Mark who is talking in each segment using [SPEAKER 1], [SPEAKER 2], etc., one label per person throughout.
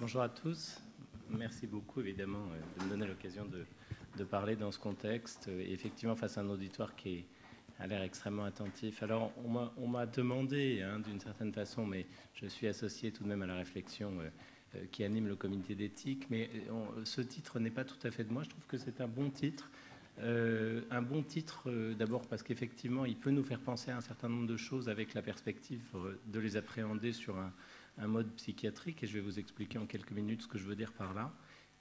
[SPEAKER 1] Bonjour à tous. Merci beaucoup, évidemment, de me donner l'occasion de parler dans ce contexte, effectivement, face à un auditoire qui a l'air extrêmement attentif. Alors, on m'a demandé, d'une certaine façon, mais je suis associé tout de même à la réflexion qui anime le comité d'éthique, mais ce titre n'est pas tout à fait de moi. Je trouve que c'est un bon titre. D'abord parce qu'effectivement, il peut nous faire penser à un certain nombre de choses avec la perspective de les appréhender sur un mode psychiatrique, et je vais vous expliquer en quelques minutes ce que je veux dire par là.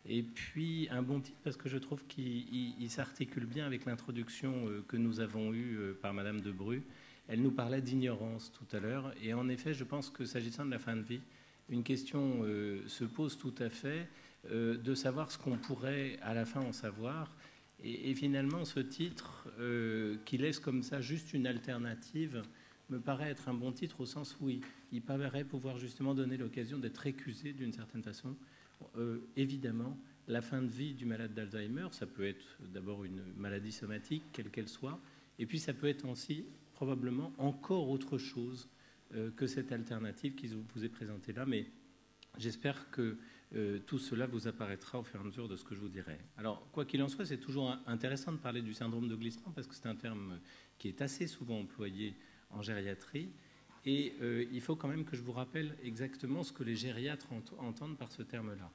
[SPEAKER 1] Et puis un bon titre parce que je trouve qu'il s'articule bien avec l'introduction que nous avons eue par Madame Debru. Elle nous parlait d'ignorance tout à l'heure, et en effet, je pense que s'agissant de la fin de vie, une question se pose tout à fait de savoir ce qu'on pourrait à la fin en savoir. Et finalement, ce titre, qui laisse comme ça juste une alternative, me paraît être un bon titre au sens où il paraît pouvoir justement donner l'occasion d'être récusé d'une certaine façon. Évidemment, la fin de vie du malade d'Alzheimer, ça peut être d'abord une maladie somatique, quelle qu'elle soit, et puis ça peut être aussi probablement encore autre chose que cette alternative qui vous est présentée là, mais j'espère que tout cela vous apparaîtra au fur et à mesure de ce que je vous dirai. Alors, quoi qu'il en soit, c'est toujours intéressant de parler du syndrome de glissement parce que c'est un terme qui est assez souvent employé en gériatrie. Et il faut quand même que je vous rappelle exactement ce que les gériatres entendent par ce terme-là.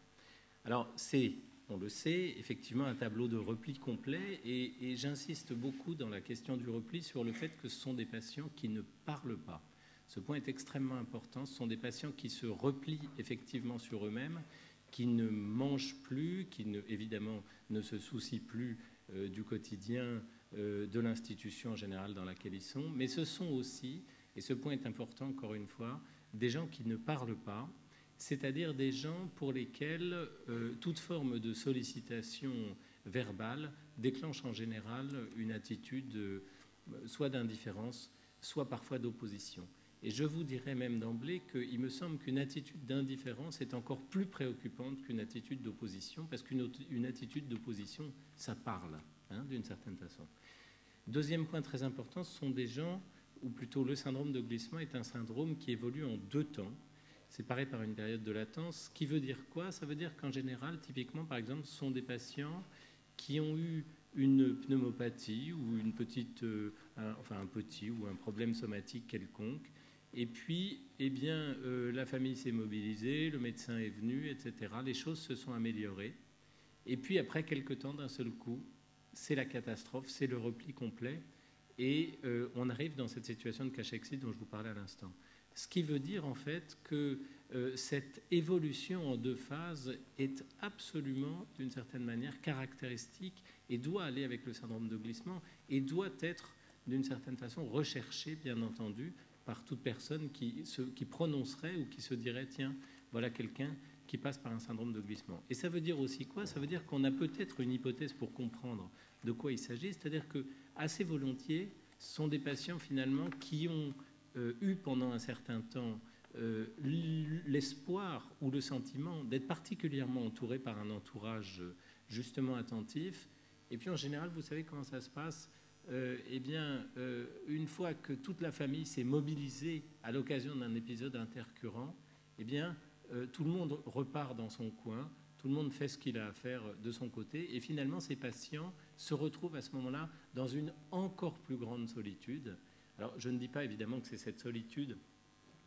[SPEAKER 1] Alors, c'est, on le sait, effectivement un tableau de repli complet, et j'insiste beaucoup dans la question du repli sur le fait que ce sont des patients qui ne parlent pas. Ce point est extrêmement important. Ce sont des patients qui se replient effectivement sur eux-mêmes, qui ne mangent plus, qui évidemment ne se soucient plus du quotidien de l'institution en général dans laquelle ils sont, mais ce sont aussi, et ce point est important encore une fois, des gens qui ne parlent pas, c'est-à-dire des gens pour lesquels toute forme de sollicitation verbale déclenche en général une attitude soit d'indifférence, soit parfois d'opposition. Et je vous dirais même d'emblée qu'il me semble qu'une attitude d'indifférence est encore plus préoccupante qu'une attitude d'opposition, parce qu'une attitude d'opposition, ça parle, d'une certaine façon. Deuxième point très important, ce sont des gens, ou plutôt le syndrome de glissement est un syndrome qui évolue en deux temps, séparé par une période de latence. Ce qui veut dire quoi? Ça veut dire qu'en général, typiquement, par exemple, ce sont des patients qui ont eu une pneumopathie ou une petite, un petit ou un problème somatique quelconque. Et puis, la famille s'est mobilisée, le médecin est venu, etc. Les choses se sont améliorées. Et puis, après quelques temps, d'un seul coup, c'est la catastrophe, c'est le repli complet. Et on arrive dans cette situation de cachexie dont je vous parlais à l'instant. Ce qui veut dire, en fait, que cette évolution en deux phases est absolument, d'une certaine manière, caractéristique et doit aller avec le syndrome de glissement et doit être, d'une certaine façon, recherchée, bien entendu, par toute personne qui prononcerait ou qui se dirait « Tiens, voilà quelqu'un qui passe par un syndrome de glissement ». Et ça veut dire aussi quoi? Ça veut dire qu'on a peut-être une hypothèse pour comprendre de quoi il s'agit, c'est-à-dire que assez volontiers, ce sont des patients finalement qui ont eu pendant un certain temps l'espoir ou le sentiment d'être particulièrement entourés par un entourage justement attentif. Et puis en général, vous savez comment ça se passe? Une fois que toute la famille s'est mobilisée à l'occasion d'un épisode intercurrent, tout le monde repart dans son coin, tout le monde fait ce qu'il a à faire de son côté, et finalement ces patients se retrouvent à ce moment-là dans une encore plus grande solitude. Alors je ne dis pas évidemment que c'est cette solitude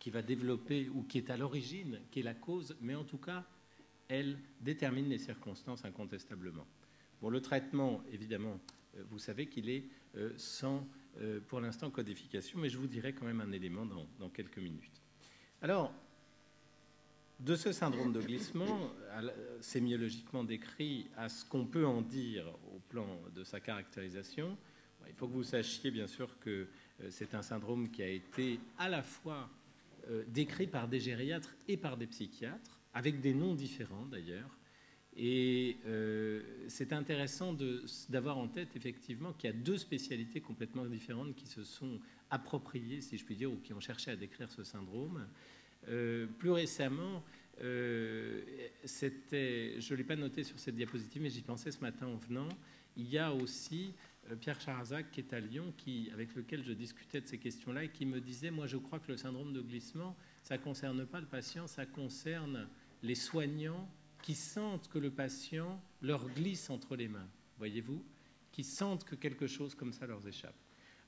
[SPEAKER 1] qui va développer ou qui est à l'origine, qui est la cause, mais en tout cas, elle détermine les circonstances incontestablement. Bon, le traitement, évidemment, vous savez qu'il est sans, pour l'instant, codification, mais je vous dirai quand même un élément dans quelques minutes. Alors, de ce syndrome de glissement, sémiologiquement décrit à ce qu'on peut en dire au plan de sa caractérisation, il faut que vous sachiez bien sûr que c'est un syndrome qui a été à la fois décrit par des gériatres et par des psychiatres, avec des noms différents d'ailleurs. Et c'est intéressant d'avoir en tête effectivement qu'il y a deux spécialités complètement différentes qui se sont appropriées, si je puis dire, ou qui ont cherché à décrire ce syndrome. Plus récemment, je ne l'ai pas noté sur cette diapositive, mais j'y pensais ce matin en venant, il y a aussi Pierre Charazac, qui est à Lyon, avec lequel je discutais de ces questions-là, et qui me disait, moi je crois que le syndrome de glissement, ça ne concerne pas le patient, ça concerne les soignants qui sentent que le patient leur glisse entre les mains, voyez-vous, qui sentent que quelque chose comme ça leur échappe.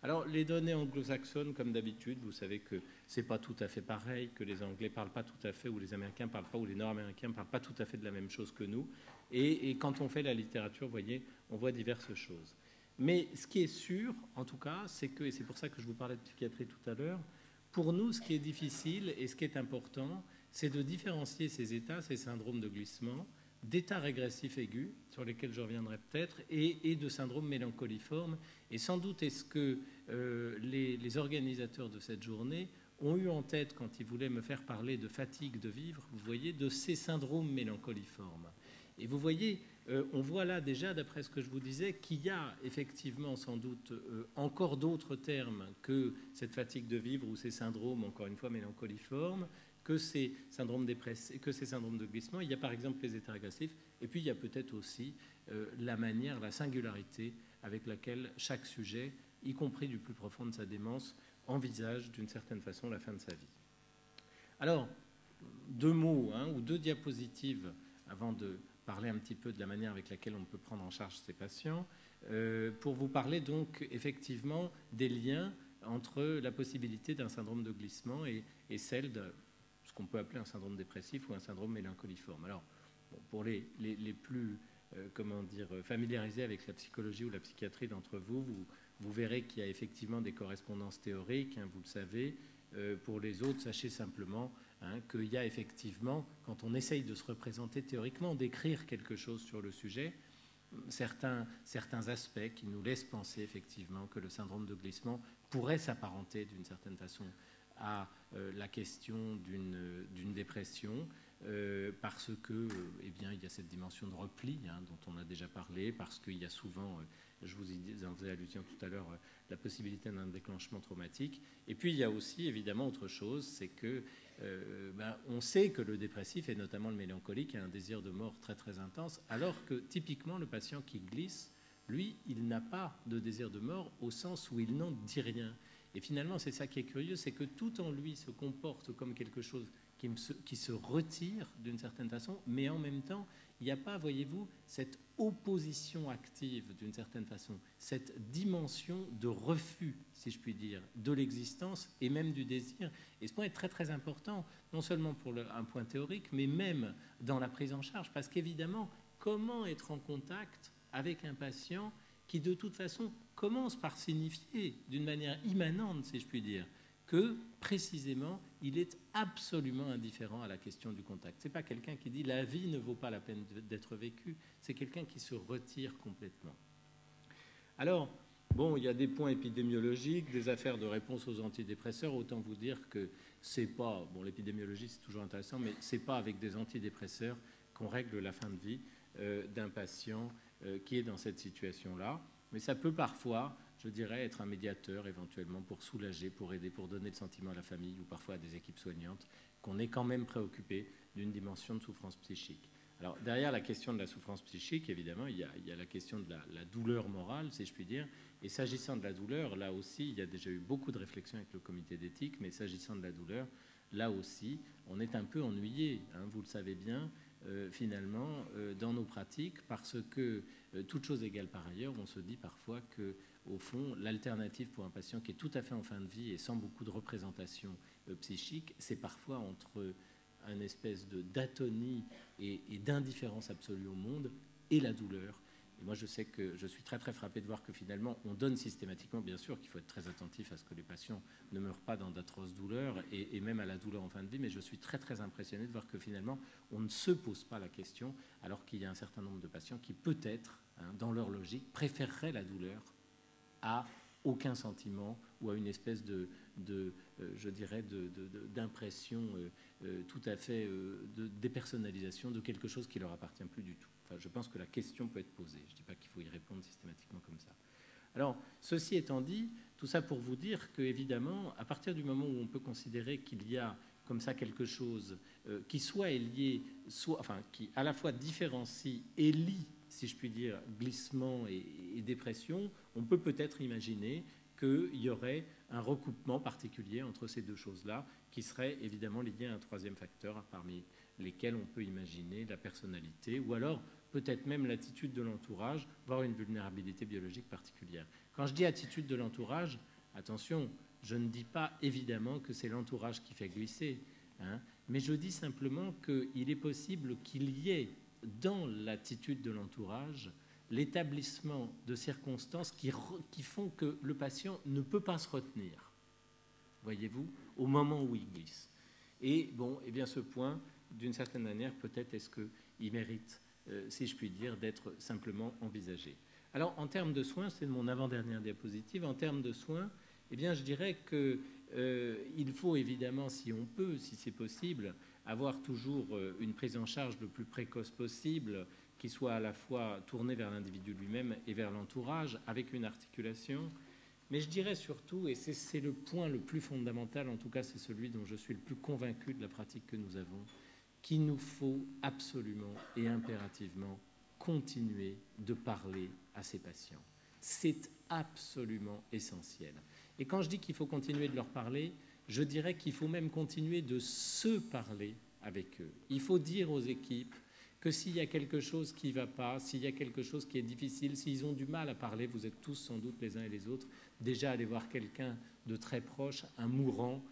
[SPEAKER 1] Alors, les données anglo-saxonnes, comme d'habitude, vous savez que ce n'est pas tout à fait pareil, que les Anglais ne parlent pas tout à fait, ou les Américains ne parlent pas, ou les Nord-Américains ne parlent pas tout à fait de la même chose que nous. Et quand on fait la littérature, vous voyez, on voit diverses choses. Mais ce qui est sûr, en tout cas, c'est que, et c'est pour ça que je vous parlais de psychiatrie tout à l'heure, pour nous, ce qui est difficile et ce qui est important, c'est de différencier ces états, ces syndromes de glissement, d'états régressifs aigus, sur lesquels je reviendrai peut-être, et de syndromes mélancoliformes. Et sans doute est-ce que les organisateurs de cette journée ont eu en tête, quand ils voulaient me faire parler de fatigue de vivre, vous voyez, de ces syndromes mélancoliformes. Et vous voyez, on voit là déjà, d'après ce que je vous disais, qu'il y a effectivement sans doute encore d'autres termes que cette fatigue de vivre ou ces syndromes, encore une fois, mélancoliformes, que ces syndromes dépressifs, que ces syndromes de glissement. Il y a par exemple les états régressifs, et puis il y a peut-être aussi la manière, la singularité avec laquelle chaque sujet, y compris du plus profond de sa démence, envisage d'une certaine façon la fin de sa vie. Alors, deux mots ou deux diapositives avant de parler un petit peu de la manière avec laquelle on peut prendre en charge ces patients, pour vous parler donc effectivement des liens entre la possibilité d'un syndrome de glissement et celle de ce qu'on peut appeler un syndrome dépressif ou un syndrome mélancoliforme. Alors, bon, pour les plus familiarisés avec la psychologie ou la psychiatrie d'entre vous, vous verrez qu'il y a effectivement des correspondances théoriques, vous le savez. Pour les autres, sachez simplement qu'il y a effectivement, quand on essaye de se représenter théoriquement, d'écrire quelque chose sur le sujet, certains aspects qui nous laissent penser effectivement que le syndrome de glissement pourrait s'apparenter d'une certaine façon à la question d'une dépression, parce que, il y a cette dimension de repli dont on a déjà parlé, parce qu'il y a souvent, je vous en faisais allusion tout à l'heure, la possibilité d'un déclenchement traumatique. Et puis il y a aussi évidemment autre chose, c'est que on sait que le dépressif et notamment le mélancolique a un désir de mort très très intense, alors que typiquement le patient qui glisse, lui, il n'a pas de désir de mort au sens où il n'en dit rien. Et finalement, c'est ça qui est curieux, c'est que tout en lui se comporte comme quelque chose qui se retire d'une certaine façon, mais en même temps, il n'y a pas, voyez-vous, cette opposition active d'une certaine façon, cette dimension de refus, si je puis dire, de l'existence et même du désir. Et ce point est très très important, non seulement pour un point théorique, mais même dans la prise en charge, parce qu'évidemment, comment être en contact avec un patient qui de toute façon commence par signifier d'une manière immanente, si je puis dire, que précisément il est absolument indifférent à la question du contact. Ce n'est pas quelqu'un qui dit la vie ne vaut pas la peine d'être vécue, c'est quelqu'un qui se retire complètement. Alors, bon, il y a des points épidémiologiques, des affaires de réponse aux antidépresseurs, autant vous dire que c'est pas, bon, l'épidémiologie c'est toujours intéressant, mais c'est pas avec des antidépresseurs qu'on règle la fin de vie d'un patient qui est dans cette situation-là. Mais ça peut parfois, je dirais, être un médiateur éventuellement pour soulager, pour aider, pour donner le sentiment à la famille ou parfois à des équipes soignantes qu'on est quand même préoccupé d'une dimension de souffrance psychique. Alors derrière la question de la souffrance psychique, évidemment, il y a la question de la douleur morale, si je puis dire. Et s'agissant de la douleur, là aussi, il y a déjà eu beaucoup de réflexions avec le comité d'éthique, mais s'agissant de la douleur, là aussi, on est un peu ennuyé, vous le savez bien, finalement, dans nos pratiques, parce que, toute chose égale par ailleurs, on se dit parfois que, au fond, l'alternative pour un patient qui est tout à fait en fin de vie et sans beaucoup de représentation psychique, c'est parfois entre une espèce d'atonie et d'indifférence absolue au monde et la douleur. Et moi, je sais que je suis très très frappé de voir que finalement, on donne systématiquement, bien sûr qu'il faut être très attentif à ce que les patients ne meurent pas dans d'atroces douleurs et même à la douleur en fin de vie, mais je suis très très impressionné de voir que finalement, on ne se pose pas la question, alors qu'il y a un certain nombre de patients qui peut-être, dans leur logique, préféreraient la douleur à aucun sentiment ou à une espèce je dirais, d'impression tout à fait de dépersonnalisation de quelque chose qui ne leur appartient plus du tout. Enfin, je pense que la question peut être posée. Je ne dis pas qu'il faut y répondre systématiquement comme ça. Alors, ceci étant dit, tout ça pour vous dire qu'évidemment, à partir du moment où on peut considérer qu'il y a comme ça quelque chose qui soit est lié, qui à la fois différencie et lie, si je puis dire, glissement et dépression, on peut peut-être imaginer qu'il y aurait un recoupement particulier entre ces deux choses-là, qui serait évidemment lié à un troisième facteur parmi lesquels on peut imaginer la personnalité ou alors peut-être même l'attitude de l'entourage, voire une vulnérabilité biologique particulière. Quand je dis attitude de l'entourage, attention, je ne dis pas évidemment que c'est l'entourage qui fait glisser, hein, mais je dis simplement qu'il est possible qu'il y ait dans l'attitude de l'entourage l'établissement de circonstances qui font que le patient ne peut pas se retenir, voyez-vous, au moment où il glisse. Et bon, eh bien ce point, d'une certaine manière, peut-être est-ce qu'il mérite, si je puis dire, d'être simplement envisagé. Alors, en termes de soins, c'est mon avant-dernière diapositive, en termes de soins, eh bien, je dirais qu'il faut évidemment, si on peut, si c'est possible, avoir toujours une prise en charge le plus précoce possible, qui soit à la fois tournée vers l'individu lui-même et vers l'entourage, avec une articulation. Mais je dirais surtout, et c'est le point le plus fondamental, en tout cas c'est celui dont je suis le plus convaincu de la pratique que nous avons, qu'il nous faut absolument et impérativement continuer de parler à ces patients. C'est absolument essentiel. Et quand je dis qu'il faut continuer de leur parler, je dirais qu'il faut même continuer de se parler avec eux. Il faut dire aux équipes que s'il y a quelque chose qui ne va pas, s'il y a quelque chose qui est difficile, s'ils ont du mal à parler, vous êtes tous sans doute les uns et les autres, déjà aller voir quelqu'un de très proche, un mourant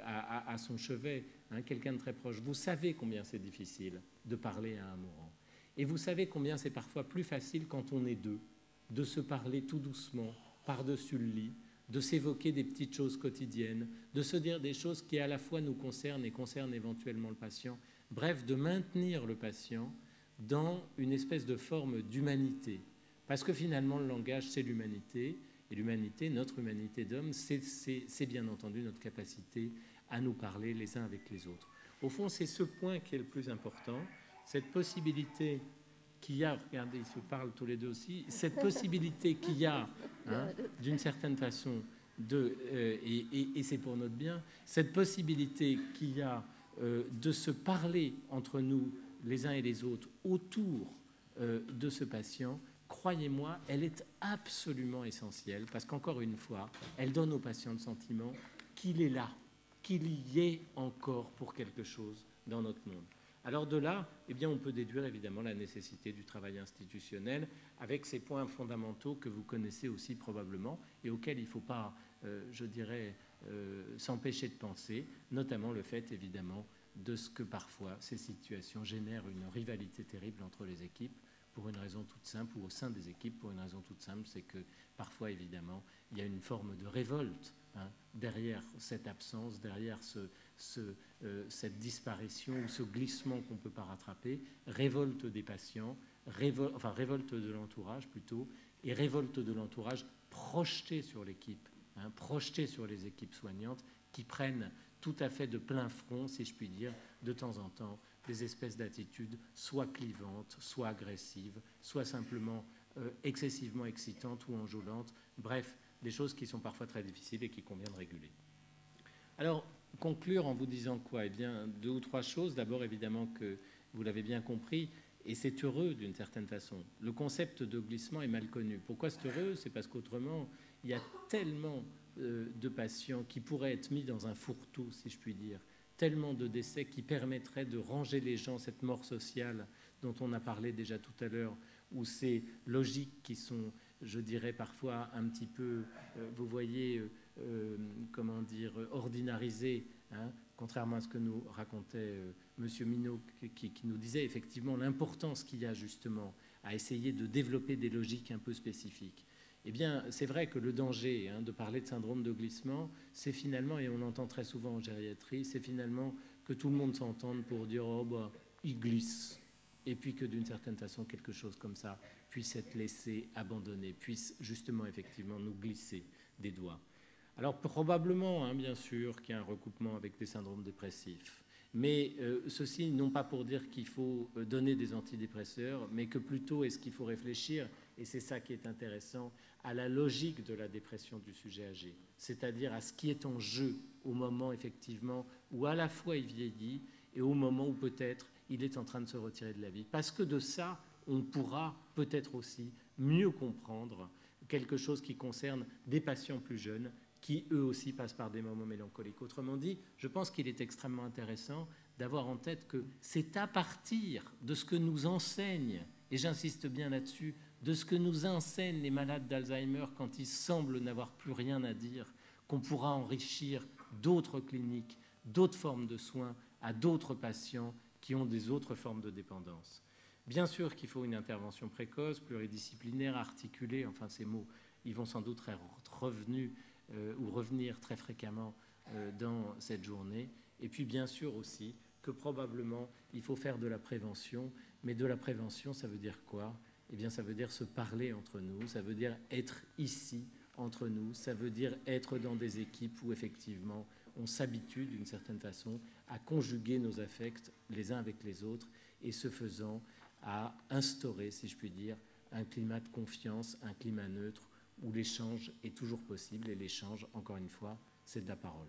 [SPEAKER 1] à son chevet, hein, quelqu'un de très proche. Vous savez combien c'est difficile de parler à un mourant. Et vous savez combien c'est parfois plus facile quand on est deux, de se parler tout doucement, par-dessus le lit, de s'évoquer des petites choses quotidiennes, de se dire des choses qui à la fois nous concernent et concernent éventuellement le patient. Bref, de maintenir le patient dans une espèce de forme d'humanité. Parce que finalement, le langage, c'est l'humanité. Et l'humanité, notre humanité d'homme, c'est bien entendu notre capacité à nous parler les uns avec les autres. Au fond, c'est ce point qui est le plus important, cette possibilité qu'il y a, regardez, ils se parlent tous les deux aussi, cette possibilité qu'il y a, hein, d'une certaine façon, et c'est pour notre bien, cette possibilité qu'il y a de se parler entre nous, les uns et les autres, autour de ce patient, croyez-moi, elle est absolument essentielle, parce qu'encore une fois, elle donne au patient le sentiment qu'il est là, qu'il y est encore pour quelque chose dans notre monde. Alors de là, eh bien, on peut déduire évidemment la nécessité du travail institutionnel avec ces points fondamentaux que vous connaissez aussi probablement et auxquels il ne faut pas, je dirais, s'empêcher de penser, notamment le fait évidemment de ce que parfois ces situations génèrent une rivalité terrible entre les équipes pour une raison toute simple, ou au sein des équipes pour une raison toute simple, c'est que parfois évidemment il y a une forme de révolte, hein, derrière cette absence, derrière cette disparition ou ce glissement qu'on ne peut pas rattraper, révolte des patients, révolte de l'entourage plutôt, et révolte de l'entourage projetée sur l'équipe, hein, projetée sur les équipes soignantes qui prennent tout à fait de plein front, si je puis dire, de temps en temps, des espèces d'attitudes soit clivantes, soit agressives, soit simplement excessivement excitantes ou enjôlantes, bref, des choses qui sont parfois très difficiles et qu'il convient de réguler. Alors, conclure en vous disant quoi? Eh bien, 2 ou 3 choses. D'abord, évidemment, que vous l'avez bien compris, et c'est heureux d'une certaine façon. Le concept de glissement est mal connu. Pourquoi c'est heureux? C'est parce qu'autrement, il y a tellement de patients qui pourraient être mis dans un fourre-tout, si je puis dire, tellement de décès qui permettraient de ranger les gens, cette mort sociale dont on a parlé déjà tout à l'heure, où ces logiques qui sont, je dirais, parfois un petit peu, vous voyez, comment dire, ordinarisées, hein, contrairement à ce que nous racontait M. Minot, qui nous disait effectivement l'importance qu'il y a justement à essayer de développer des logiques un peu spécifiques. Eh bien, c'est vrai que le danger, hein, de parler de syndrome de glissement, c'est finalement, et on l'entend très souvent en gériatrie, c'est finalement que tout le monde s'entende pour dire « oh, bah, il glisse », et puis que d'une certaine façon, quelque chose comme ça puisse être laissé, abandonné, puisse justement, effectivement, nous glisser des doigts. Alors, probablement, hein, bien sûr, qu'il y a un recoupement avec des syndromes dépressifs. Mais ceci, non pas pour dire qu'il faut donner des antidépresseurs, mais que plutôt est-ce qu'il faut réfléchir, et c'est ça qui est intéressant, à la logique de la dépression du sujet âgé, c'est-à-dire à ce qui est en jeu au moment, effectivement, où à la fois il vieillit et au moment où peut-être il est en train de se retirer de la vie. Parce que de ça, on pourra peut-être aussi mieux comprendre quelque chose qui concerne des patients plus jeunes qui, eux aussi, passent par des moments mélancoliques. Autrement dit, je pense qu'il est extrêmement intéressant d'avoir en tête que c'est à partir de ce que nous enseignent, et j'insiste bien là-dessus, de ce que nous enseignent les malades d'Alzheimer quand ils semblent n'avoir plus rien à dire, qu'on pourra enrichir d'autres cliniques, d'autres formes de soins à d'autres patients qui ont des autres formes de dépendance. Bien sûr qu'il faut une intervention précoce, pluridisciplinaire, articulée, enfin ces mots, ils vont sans doute être revenus ou revenir très fréquemment dans cette journée. Et puis bien sûr aussi que probablement il faut faire de la prévention, mais de la prévention, ça veut dire quoi? Eh bien, ça veut dire se parler entre nous, ça veut dire être ici entre nous, ça veut dire être dans des équipes où effectivement on s'habitue d'une certaine façon à conjuguer nos affects les uns avec les autres et ce faisant à instaurer, si je puis dire, un climat de confiance, un climat neutre où l'échange est toujours possible et l'échange, encore une fois, c'est de la parole.